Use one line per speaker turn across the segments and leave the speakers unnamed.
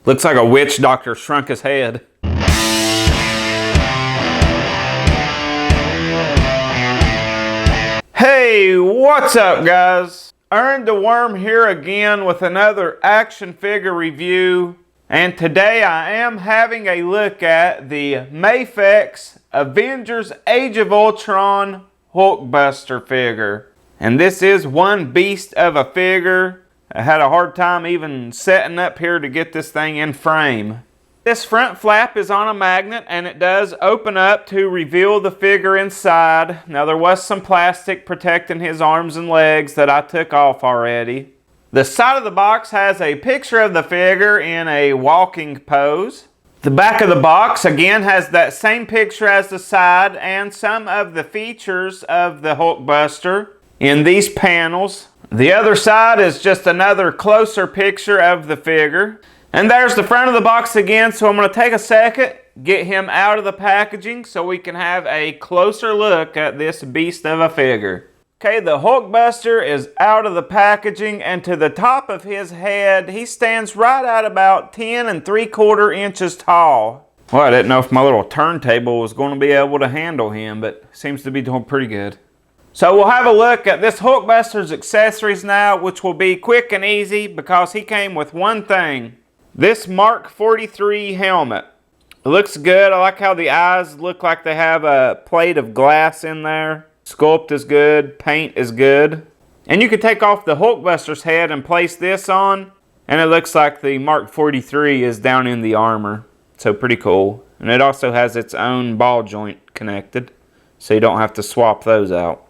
Looks like a witch doctor shrunk his head. Hey, what's up guys? Earned the Worm here again with another action figure review. And today I am having a look at the MAFEX Avengers Age of Ultron Hulkbuster figure. And this is one beast of a figure. I had a hard time even setting up here to get this thing in frame. This front flap is on a magnet and it does open up to reveal the figure inside. Now there was some plastic protecting his arms and legs that I took off already. The side of the box has a picture of the figure in a walking pose. The back of the box again has that same picture as the side and some of the features of the Hulkbuster in these panels. The other side is just another closer picture of the figure. And there's the front of the box again, so I'm going to take a second, get him out of the packaging so we can have a closer look at this beast of a figure. Okay, the Hulkbuster is out of the packaging, and to the top of his head, he stands right at about 10 3/4 inches tall. Well, I didn't know if my little turntable was going to be able to handle him, but seems to be doing pretty good. So we'll have a look at this Hulkbuster's accessories now, which will be quick and easy because he came with one thing. This Mark 43 helmet. It looks good. I like how the eyes look like they have a plate of glass in there. Sculpt is good. Paint is good. And you can take off the Hulkbuster's head and place this on. And it looks like the Mark 43 is down in the armor. So pretty cool. And it also has its own ball joint connected. So you don't have to swap those out.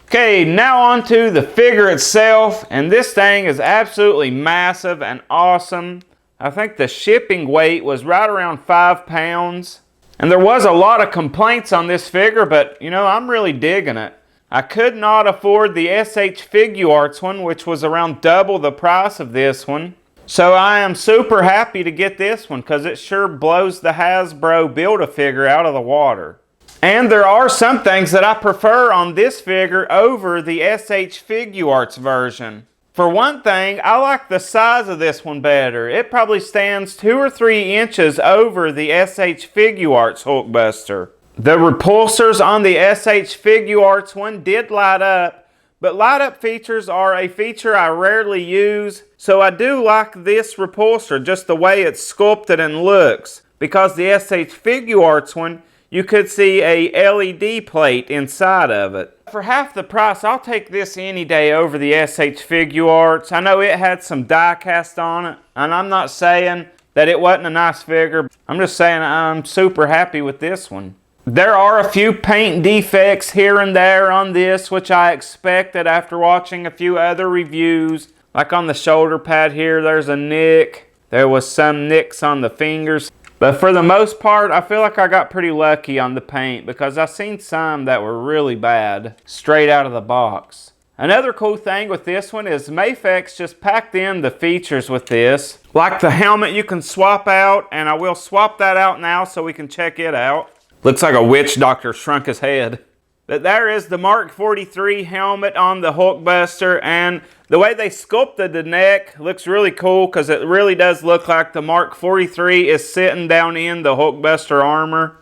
Okay, now on to the figure itself. And this thing is absolutely massive and awesome. I think the shipping weight was right around 5 pounds. And there was a lot of complaints on this figure, but you know, I'm really digging it. I could not afford the SH Figuarts one, which was around double the price of this one. So I am super happy to get this one because it sure blows the Hasbro Build-A-Figure out of the water. And there are some things that I prefer on this figure over the SH Figuarts version. For one thing, I like the size of this one better. It probably stands 2 or 3 inches over the SH Figuarts Hulkbuster. The repulsors on the SH Figuarts one did light up, but light up features are a feature I rarely use, so I do like this repulsor, just the way it's sculpted and looks. Because the SH Figuarts one, you could see a LED plate inside of it. For half the price, I'll take this any day over the SH Figuarts. I know it had some die cast on it, and I'm not saying that it wasn't a nice figure. I'm just saying I'm super happy with this one. There are a few paint defects here and there on this, which I expected after watching a few other reviews. Like on the shoulder pad here, there's a nick. There was some nicks on the fingers. But for the most part, I feel like I got pretty lucky on the paint because I've seen some that were really bad straight out of the box. Another cool thing with this one is MAFEX just packed in the features with this. Like the helmet you can swap out, and I will swap that out now so we can check it out. Looks like a witch doctor shrunk his head. But there is the Mark 43 helmet on the Hulkbuster, and the way they sculpted the neck looks really cool because it really does look like the Mark 43 is sitting down in the Hulkbuster armor.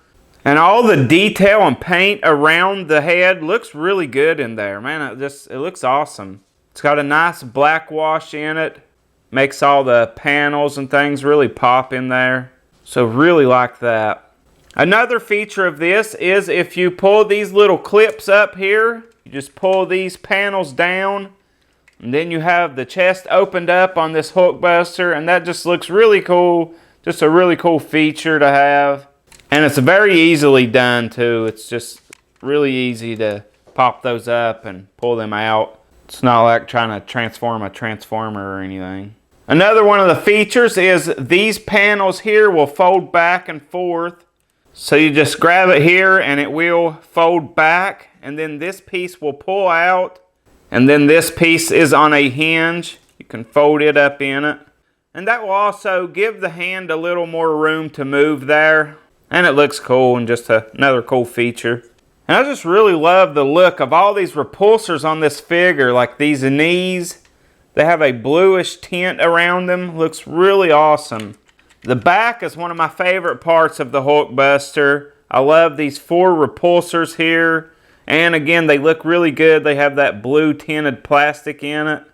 And all the detail and paint around the head looks really good in there. Man, it looks awesome. It's got a nice black wash in it. Makes all the panels and things really pop in there. So really like that. Another feature of this is if you pull these little clips up here, you just pull these panels down, and then you have the chest opened up on this Hulkbuster, and that just looks really cool. Just a really cool feature to have. And it's very easily done too. It's just really easy to pop those up and pull them out. It's not like trying to transform a transformer or anything. Another one of the features is these panels here will fold back and forth. So you just grab it here and it will fold back, and then this piece will pull out, and then this piece is on a hinge. You can fold it up in it, and that will also give the hand a little more room to move there, and it looks cool and just another cool feature. And I just really love the look of all these repulsors on this figure, like these knees. They have a bluish tint around them. Looks really awesome. The back is one of my favorite parts of the Hulkbuster. I love these 4 repulsors here. And again, they look really good. They have that blue tinted plastic in it.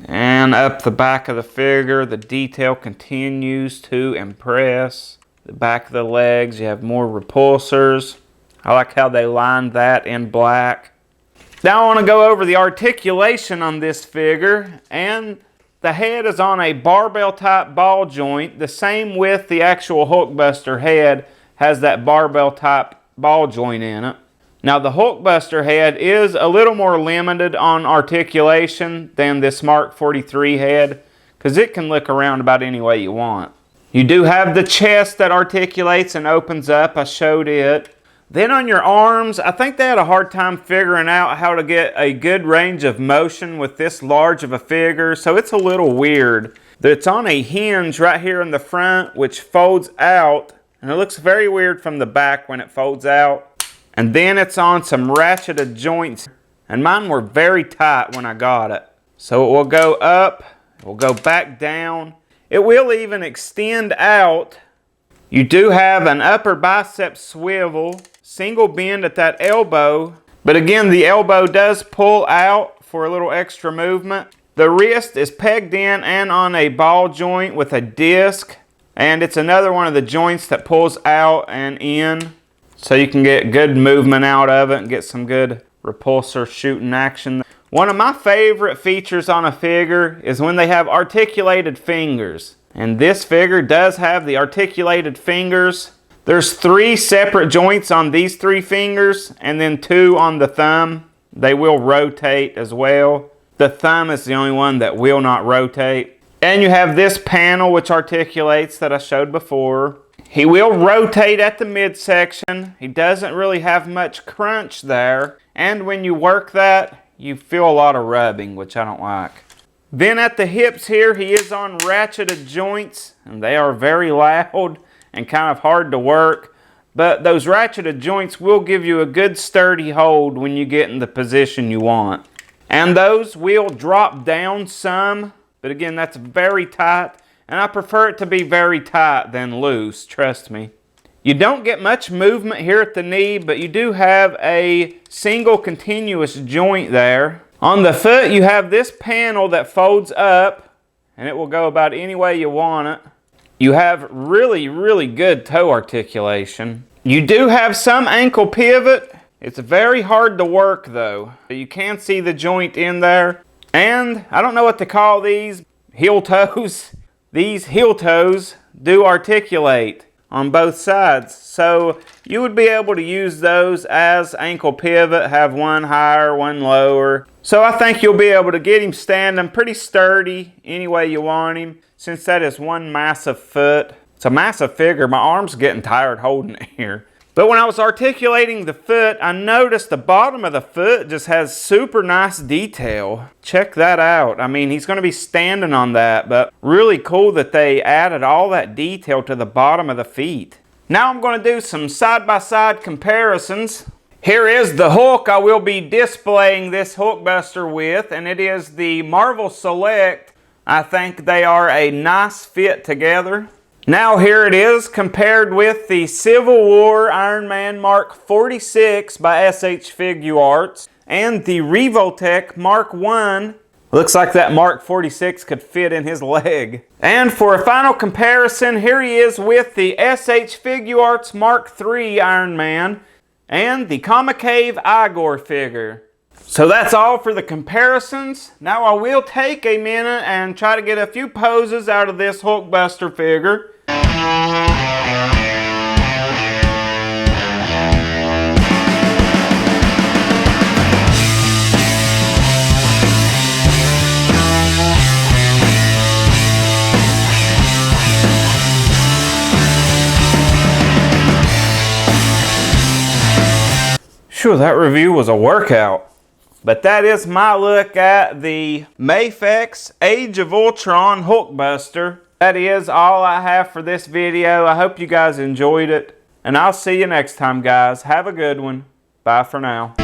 And up the back of the figure, the detail continues to impress. The back of the legs, you have more repulsors. I like how they lined that in black. Now I want to go over the articulation on this figure, and the head is on a barbell type ball joint. The same with the actual Hulkbuster head, has that barbell type ball joint in it. Now the Hulkbuster head is a little more limited on articulation than this Mark 43 head, because it can look around about any way you want. You do have the chest that articulates and opens up. I showed it. Then on your arms, I think they had a hard time figuring out how to get a good range of motion with this large of a figure, so it's a little weird. It's on a hinge right here in the front, which folds out, and it looks very weird from the back when it folds out. And then it's on some ratcheted joints, and mine were very tight when I got it. So it will go up, it will go back down. It will even extend out. You do have an upper bicep swivel, single bend at that elbow, but again the elbow does pull out for a little extra movement. The wrist is pegged in and on a ball joint with a disc, and it's another one of the joints that pulls out and in, so you can get good movement out of it and get some good repulsor shooting action. One of my favorite features on a figure is when they have articulated fingers. And this figure does have the articulated fingers. There's 3 separate joints on these 3 fingers and then 2 on the thumb. They will rotate as well. The thumb is the only one that will not rotate. And you have this panel which articulates that I showed before. He will rotate at the midsection. He doesn't really have much crunch there. And when you work that, you feel a lot of rubbing, which I don't like. Then at the hips here, he is on ratcheted joints, and they are very loud and kind of hard to work. But those ratcheted joints will give you a good sturdy hold when you get in the position you want. And those will drop down some, but again, that's very tight. And I prefer it to be very tight than loose, trust me. You don't get much movement here at the knee, but you do have a single continuous joint there. On the foot, you have this panel that folds up, and it will go about any way you want it. You have really, really good toe articulation. You do have some ankle pivot. It's very hard to work though. You can see the joint in there. And I don't know what to call these, heel toes. These heel toes do articulate on both sides, so you would be able to use those as ankle pivot, have one higher, one lower. So I think you'll be able to get him standing pretty sturdy any way you want him, since that is one massive foot. It's a massive figure. My arm's getting tired holding it here. But when I was articulating the foot, I noticed the bottom of the foot just has super nice detail. Check that out. I mean, he's going to be standing on that, but really cool that they added all that detail to the bottom of the feet. Now I'm going to do some side-by-side comparisons. Here is the Hulk I will be displaying this Hulkbuster with, and it is the Marvel Select. I think they are a nice fit together. Now here it is compared with the Civil War Iron Man Mark 46 by SH Figuarts and the Revoltech Mark 1. Looks like that Mark 46 could fit in his leg. And for a final comparison, here he is with the SH Figuarts Mark 3 Iron Man and the Comic-Cave Igor figure. So that's all for the comparisons. Now I will take a minute and try to get a few poses out of this Hulkbuster figure. Sure, that review was a workout. But that is my look at the MAFEX Age of Ultron Hulkbuster. That is all I have for this video. I hope you guys enjoyed it. And I'll see you next time, guys. Have a good one. Bye for now.